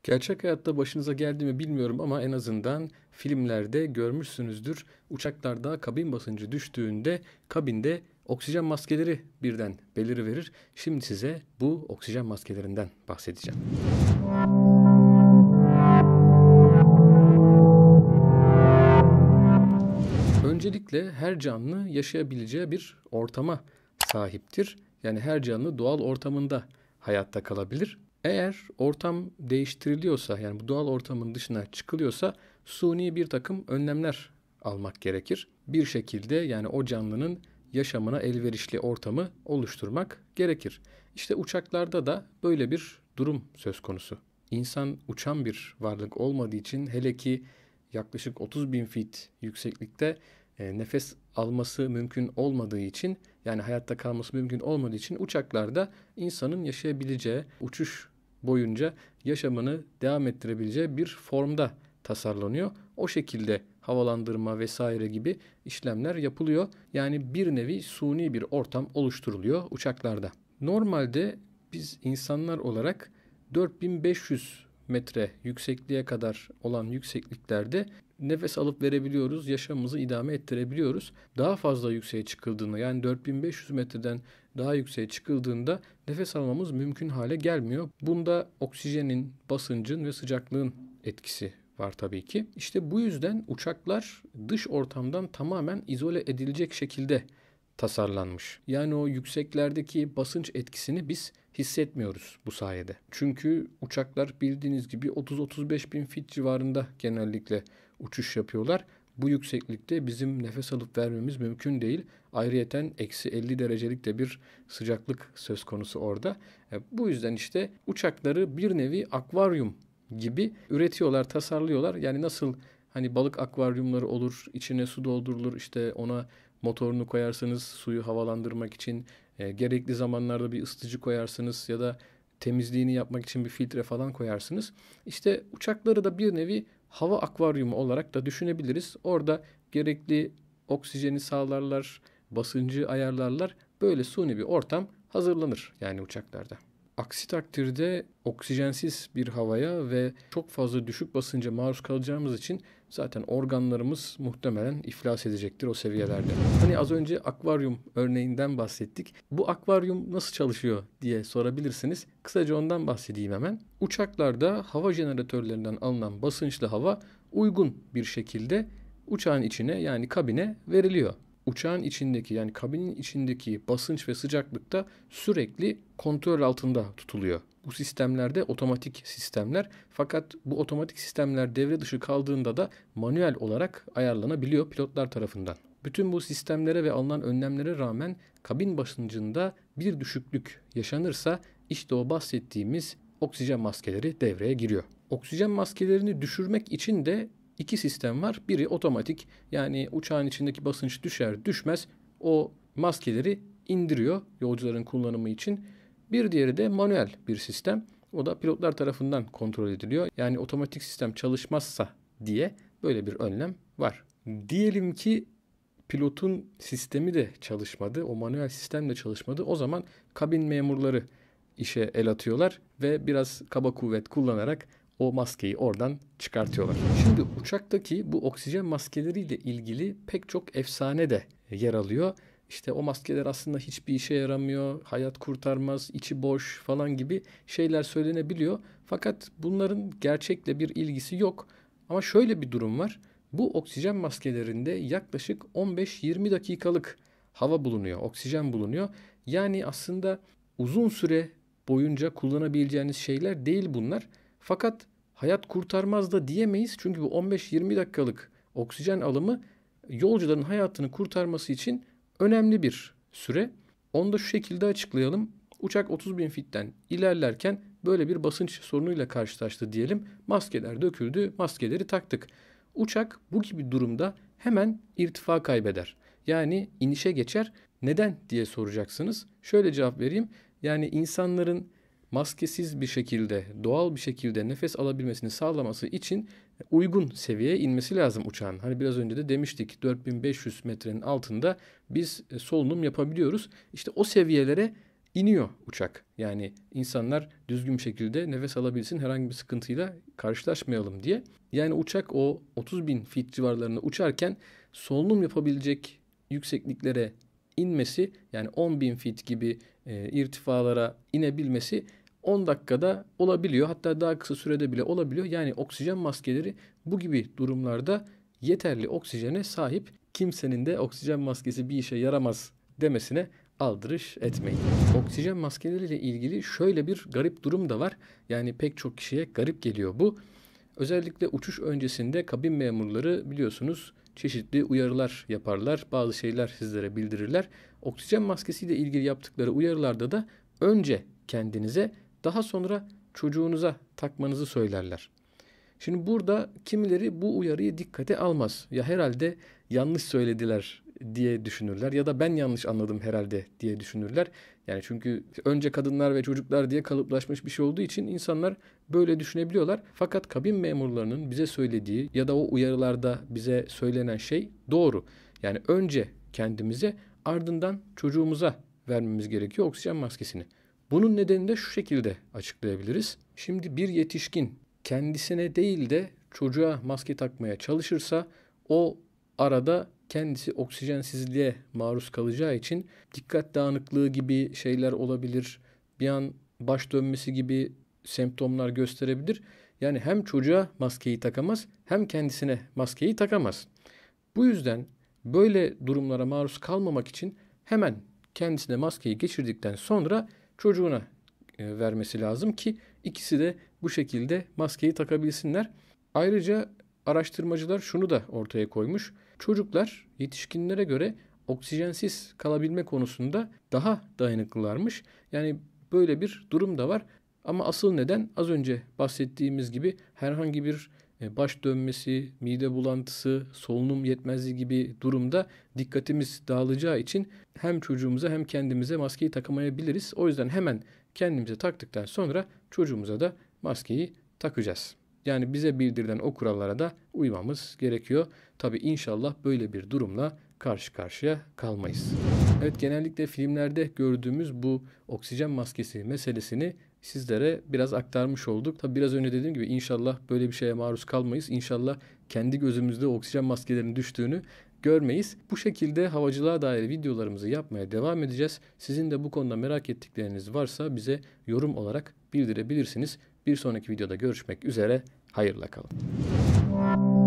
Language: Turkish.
Gerçek hayatta başınıza geldi mi bilmiyorum ama en azından filmlerde görmüşsünüzdür. Uçaklarda kabin basıncı düştüğünde kabinde oksijen maskeleri birden beliriverir. Şimdi size bu oksijen maskelerinden bahsedeceğim. Öncelikle her canlı yaşayabileceği bir ortama sahiptir. Yani her canlı doğal ortamında hayatta kalabilir. Eğer ortam değiştiriliyorsa, yani bu doğal ortamın dışına çıkılıyorsa suni bir takım önlemler almak gerekir. Bir şekilde yani o canlının yaşamına elverişli ortamı oluşturmak gerekir. İşte uçaklarda da böyle bir durum söz konusu. İnsan uçan bir varlık olmadığı için, hele ki yaklaşık 30 bin feet yükseklikte nefes alması mümkün olmadığı için, yani hayatta kalması mümkün olmadığı için uçaklarda insanın yaşayabileceği, uçuş boyunca yaşamını devam ettirebileceği bir formda tasarlanıyor. O şekilde havalandırma vesaire gibi işlemler yapılıyor. Yani bir nevi suni bir ortam oluşturuluyor uçaklarda. Normalde biz insanlar olarak 4500 metre yüksekliğe kadar olan yüksekliklerde nefes alıp verebiliyoruz, yaşamımızı idame ettirebiliyoruz. Daha fazla yükseğe çıkıldığında, yani 4500 metreden daha yükseğe çıkıldığında nefes almamız mümkün hale gelmiyor. Bunda oksijenin, basıncın ve sıcaklığın etkisi var tabii ki. İşte bu yüzden uçaklar dış ortamdan tamamen izole edilecek şekilde tasarlanmış. Yani o yükseklerdeki basınç etkisini biz hissetmiyoruz bu sayede. Çünkü uçaklar bildiğiniz gibi 30-35 bin fit civarında genellikle uçuş yapıyorlar. Bu yükseklikte bizim nefes alıp vermemiz mümkün değil. Ayrıyeten eksi 50 derecelik de bir sıcaklık söz konusu orada. Bu yüzden işte uçakları bir nevi akvaryum gibi üretiyorlar, tasarlıyorlar. Yani nasıl hani balık akvaryumları olur, içine su doldurulur, işte ona motorunu koyarsınız suyu havalandırmak için, gerekli zamanlarda bir ısıtıcı koyarsınız ya da temizliğini yapmak için bir filtre falan koyarsınız. İşte uçakları da bir nevi hava akvaryumu olarak da düşünebiliriz. Orada gerekli oksijeni sağlarlar, basıncı ayarlarlar. Böyle suni bir ortam hazırlanır yani uçaklarda. Aksi takdirde oksijensiz bir havaya ve çok fazla düşük basınca maruz kalacağımız için zaten organlarımız muhtemelen iflas edecektir o seviyelerde. Hani az önce akvaryum örneğinden bahsettik. Bu akvaryum nasıl çalışıyor diye sorabilirsiniz. Kısaca ondan bahsedeyim hemen. Uçaklarda hava jeneratörlerinden alınan basınçlı hava uygun bir şekilde uçağın içine, yani kabine veriliyor. Uçağın içindeki, yani kabinin içindeki basınç ve sıcaklık da sürekli kontrol altında tutuluyor. Bu sistemlerde otomatik sistemler, fakat bu otomatik sistemler devre dışı kaldığında da manuel olarak ayarlanabiliyor pilotlar tarafından. Bütün bu sistemlere ve alınan önlemlere rağmen kabin basıncında bir düşüklük yaşanırsa işte o bahsettiğimiz oksijen maskeleri devreye giriyor. Oksijen maskelerini düşürmek için de İki sistem var. Biri otomatik, yani uçağın içindeki basınç düşer düşmez o maskeleri indiriyor yolcuların kullanımı için. Bir diğeri de manuel bir sistem. O da pilotlar tarafından kontrol ediliyor. Yani otomatik sistem çalışmazsa diye böyle bir önlem var. Diyelim ki pilotun sistemi de çalışmadı, o manuel sistem de çalışmadı. O zaman kabin memurları işe el atıyorlar ve biraz kaba kuvvet kullanarak o maskeyi oradan çıkartıyorlar. Şimdi uçaktaki bu oksijen maskeleriyle ilgili pek çok efsane de yer alıyor. İşte o maskeler aslında hiçbir işe yaramıyor, hayat kurtarmaz, içi boş falan gibi şeyler söylenebiliyor. Fakat bunların gerçekle bir ilgisi yok. Ama şöyle bir durum var. Bu oksijen maskelerinde yaklaşık 15-20 dakikalık hava bulunuyor, oksijen bulunuyor. Yani aslında uzun süre boyunca kullanabileceğiniz şeyler değil bunlar. Fakat hayat kurtarmaz da diyemeyiz. Çünkü bu 15-20 dakikalık oksijen alımı yolcuların hayatını kurtarması için önemli bir süre. Onu da şu şekilde açıklayalım. Uçak 30 bin fitten ilerlerken böyle bir basınç sorunuyla karşılaştı diyelim. Maskeler döküldü, maskeleri taktık. Uçak bu gibi durumda hemen irtifa kaybeder. Yani inişe geçer. Neden diye soracaksınız. Şöyle cevap vereyim. Yani insanların maskesiz bir şekilde, doğal bir şekilde nefes alabilmesini sağlaması için uygun seviyeye inmesi lazım uçağın. Hani biraz önce de demiştik, 4500 metrenin altında biz solunum yapabiliyoruz. İşte o seviyelere iniyor uçak. Yani insanlar düzgün bir şekilde nefes alabilsin, herhangi bir sıkıntıyla karşılaşmayalım diye. Yani uçak o 30 bin feet civarlarında uçarken solunum yapabilecek yüksekliklere inmesi, yani 10 bin feet gibi irtifalara inebilmesi 10 dakikada olabiliyor. Hatta daha kısa sürede bile olabiliyor. Yani oksijen maskeleri bu gibi durumlarda yeterli oksijene sahip. Kimsenin de oksijen maskesi bir işe yaramaz demesine aldırış etmeyin. Oksijen maskeleriyle ilgili şöyle bir garip durum da var. Yani pek çok kişiye garip geliyor bu. Özellikle uçuş öncesinde kabin memurları biliyorsunuz çeşitli uyarılar yaparlar. Bazı şeyler sizlere bildirirler. Oksijen maskesiyle ilgili yaptıkları uyarılarda da önce kendinize, daha sonra çocuğunuza takmanızı söylerler. Şimdi burada kimileri bu uyarıyı dikkate almaz. Ya herhalde yanlış söylediler diye düşünürler ya da ben yanlış anladım herhalde diye düşünürler. Yani çünkü önce kadınlar ve çocuklar diye kalıplaşmış bir şey olduğu için insanlar böyle düşünebiliyorlar. Fakat kabin memurlarının bize söylediği ya da o uyarılarda bize söylenen şey doğru. Yani önce kendimize, ardından çocuğumuza vermemiz gerekiyor oksijen maskesini. Bunun nedenini de şu şekilde açıklayabiliriz. Şimdi bir yetişkin kendisine değil de çocuğa maske takmaya çalışırsa o arada kendisi oksijensizliğe maruz kalacağı için dikkat dağınıklığı gibi şeyler olabilir. Bir an baş dönmesi gibi semptomlar gösterebilir. Yani hem çocuğa maskeyi takamaz hem kendisine maskeyi takamaz. Bu yüzden böyle durumlara maruz kalmamak için hemen kendisine maskeyi geçirdikten sonra çocuğuna vermesi lazım ki ikisi de bu şekilde maskeyi takabilsinler. Ayrıca araştırmacılar şunu da ortaya koymuş. Çocuklar yetişkinlere göre oksijensiz kalabilme konusunda daha dayanıklılarmış. Yani böyle bir durum da var. Ama asıl neden az önce bahsettiğimiz gibi herhangi bir baş dönmesi, mide bulantısı, solunum yetmezliği gibi durumda dikkatimiz dağılacağı için hem çocuğumuza hem kendimize maskeyi takamayabiliriz. O yüzden hemen kendimize taktıktan sonra çocuğumuza da maskeyi takacağız. Yani bize bildirilen o kurallara da uymamız gerekiyor. Tabii inşallah böyle bir durumla karşı karşıya kalmayız. Evet, genellikle filmlerde gördüğümüz bu oksijen maskesi meselesini sizlere biraz aktarmış olduk. Tabii biraz önce dediğim gibi inşallah böyle bir şeye maruz kalmayız. İnşallah kendi gözümüzde oksijen maskelerinin düştüğünü görmeyiz. Bu şekilde havacılığa dair videolarımızı yapmaya devam edeceğiz. Sizin de bu konuda merak ettikleriniz varsa bize yorum olarak bildirebilirsiniz. Bir sonraki videoda görüşmek üzere. Hayırla kalın.